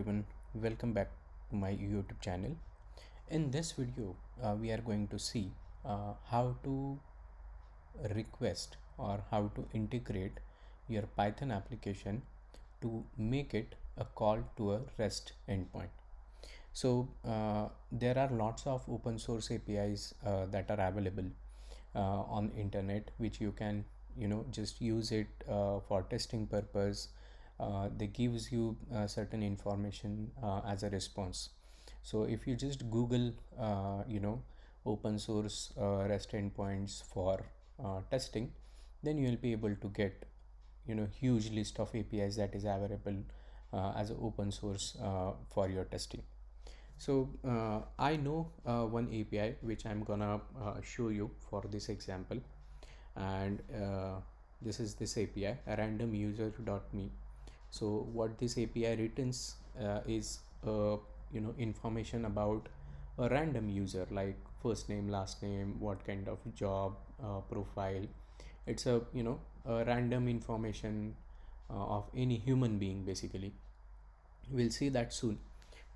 everyone, welcome back to my YouTube channel. In this video, we are going to see how to request or how to integrate your Python application to make it a call to a REST endpoint. So there are lots of open source APIs that are available on internet, which you can just use it for testing purpose. They gives you certain information as a response. So if you just Google open source REST endpoints for testing, then you will be able to get huge list of APIs that is available as an open source for your testing. So I know one API which I'm gonna show you for this example, and this is this API randomuser.me. So what this API returns is information about a random user, like first name, last name, what kind of job profile. It's a random information of any human being basically. We'll see that soon.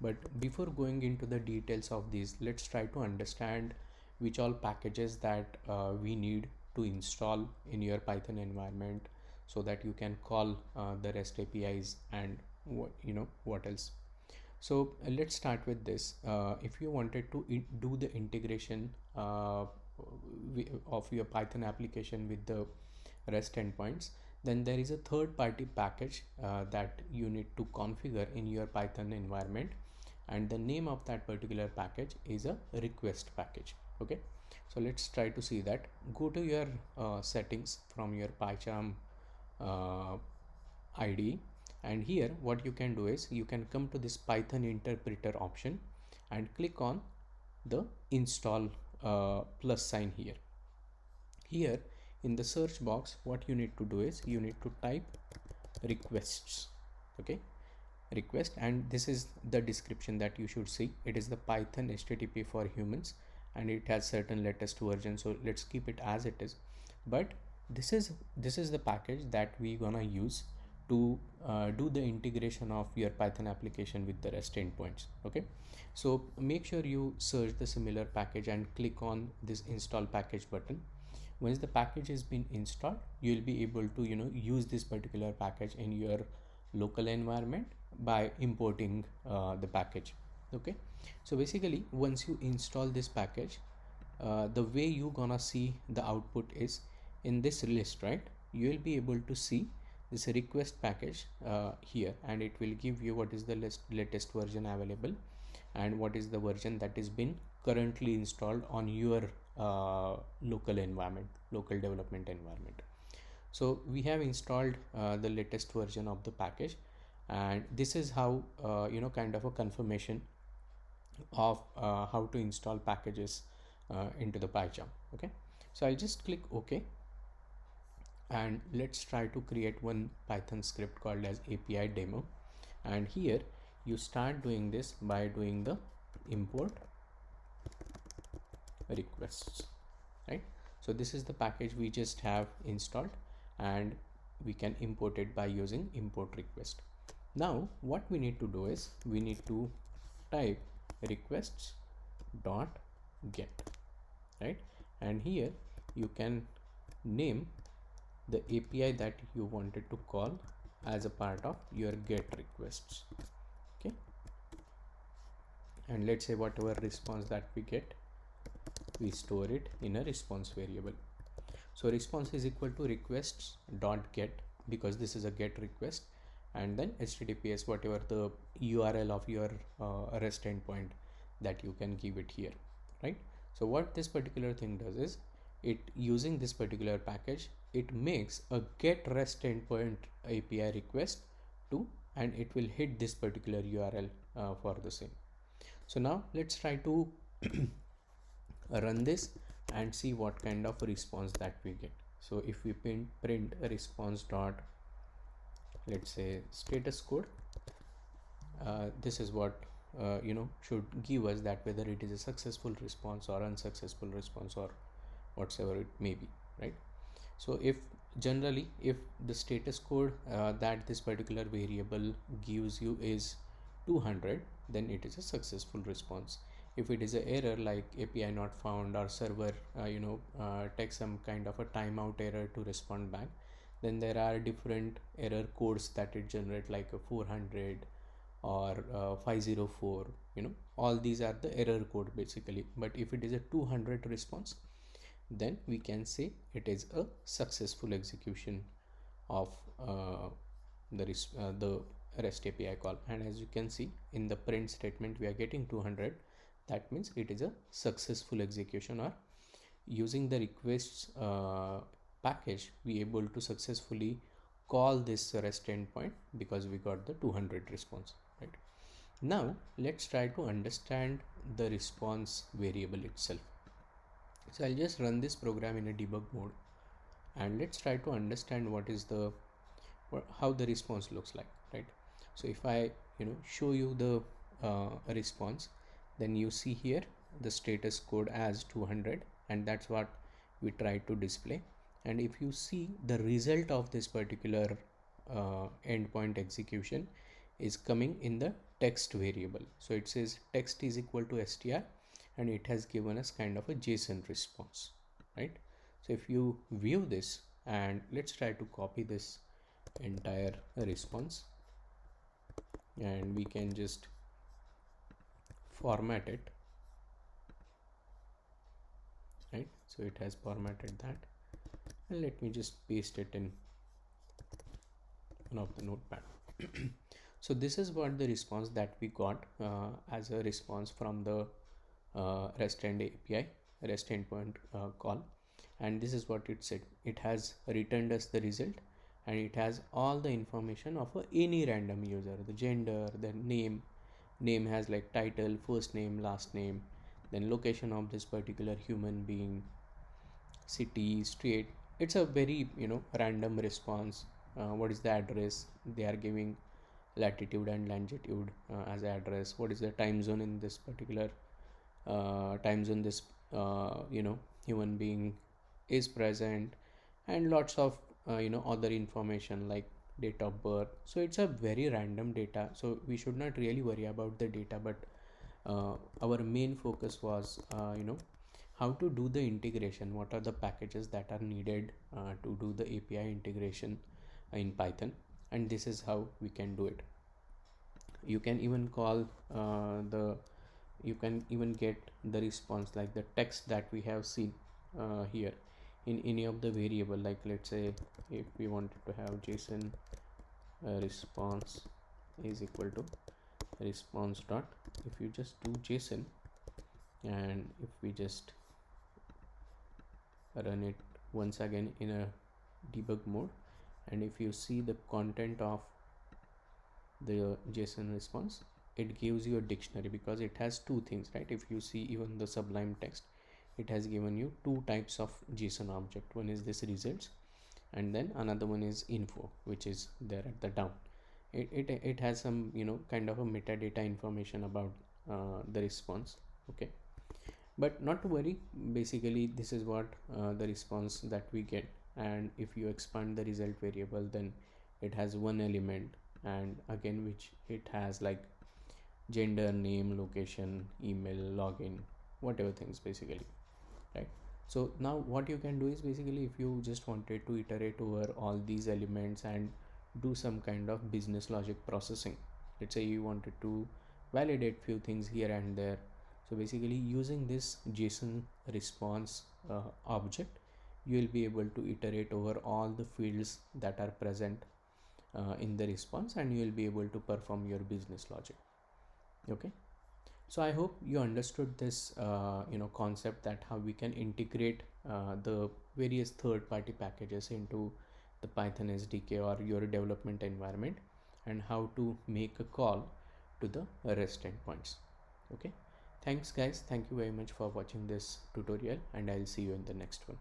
But before going into the details of these, let's try to understand which all packages that we need to install in your Python environment so that you can call the REST APIs and what else. So let's start with this. If you wanted to do the integration of your Python application with the REST endpoints, then there is a third party package that you need to configure in your Python environment, and the name of that particular package is a request package. Okay, so let's try to see that. Go to your settings from your PyCharm IDE, and here what you can do is you can come to this Python interpreter option and click on the install plus sign here. Here in the search box, what you need to do is you need to type requests. Okay, request, and this is the description that you should see. It is the Python HTTP for humans, and it has certain latest version, so let's keep it as it is. But this is the package that we gonna use to do the integration of your Python application with the REST endpoints. Okay, so make sure you search the similar package and click on this install package button. Once the package has been installed, you will be able to use this particular package in your local environment by importing the package. Okay, so basically once you install this package, the way you gonna see the output is in this list, right? You will be able to see this request package here, and it will give you what is the latest version available and what is the version that is been currently installed on your local environment, local development environment. So we have installed the latest version of the package, and this is how kind of a confirmation of how to install packages into the PyCharm. Okay, so I'll just click OK, and let's try to create one Python script called as API demo. And here you start doing this by doing the import requests, right? So this is the package we just have installed, and we can import it by using import request. Now what we need to do is we need to type requests dot get, right? And here you can name the API that you wanted to call as a part of your get requests. Okay, and let's say whatever response that we get, we store it in a response variable. So response is equal to requests dot get, because this is a get request, and then HTTPS whatever the URL of your REST endpoint that you can give it here, right? So what this particular thing does is, it using this particular package, it makes a get REST endpoint API request to, and it will hit this particular URL for the same. So now let's try to run this and see what kind of response that we get. So if we print a response dot, let's say status code, this is what should give us that whether it is a successful response or unsuccessful response or whatsoever it may be, right? So if the status code that this particular variable gives you is 200, then it is a successful response. If it is an error like API not found or server takes some kind of a timeout error to respond back, then there are different error codes that it generate, like a 400 or 504. All these are the error code basically. But if it is a 200 response, then we can say it is a successful execution of the REST API call. And as you can see in the print statement, we are getting 200. That means it is a successful execution, or using the requests package, we able to successfully call this REST endpoint because we got the 200 response, right? Now let's try to understand the response variable itself. So I'll just run this program in a debug mode, and let's try to understand what is the how the response looks like, right? So if I show you the response, then you see here the status code as 200, and that's what we try to display. And if you see the result of this particular endpoint execution is coming in the text variable. So it says text is equal to str, and it has given us kind of a JSON response, right? So if you view this, and let's try to copy this entire response, and we can just format it, right? So it has formatted that, and let me just paste it in one of the notepad. So this is what the response that we got as a response from the REST end API, REST endpoint call. And this is what it said. It has returned us the result, and it has all the information of any random user, the gender, the name has like title, first name, last name, then location of this particular human being, city, state. It's a very random response. What is the address? They are giving latitude and longitude as address. What is the time zone in this particular time zone this human being is present, and lots of other information like date of birth. So it's a very random data, so we should not really worry about the data. But our main focus was how to do the integration, what are the packages that are needed to do the API integration in Python, and this is how we can do it. You can even call you can even get the response like the text that we have seen here in any of the variable. Like let's say if we wanted to have JSON response is equal to response dot, if you just do JSON, and if we just run it once again in a debug mode, and if you see the content of the JSON response, it gives you a dictionary because it has two things, right? If you see even the Sublime Text, it has given you two types of JSON object. One is this results, and then another one is info, which is there at the down. It has some kind of a metadata information about the response. Okay, but not to worry, basically this is what the response that we get. And if you expand the result variable, then it has one element, and again which it has like gender, name, location, email, login, whatever things basically, right? So now what you can do is basically, if you just wanted to iterate over all these elements and do some kind of business logic processing, let's say you wanted to validate few things here and there, so basically using this JSON response object, you will be able to iterate over all the fields that are present in the response, and you will be able to perform your business logic. Okay, so I hope you understood this concept, that how we can integrate the various third-party packages into the Python SDK or your development environment, and how to make a call to the REST endpoints. Okay, thanks guys, thank you very much for watching this tutorial, and I'll see you in the next one.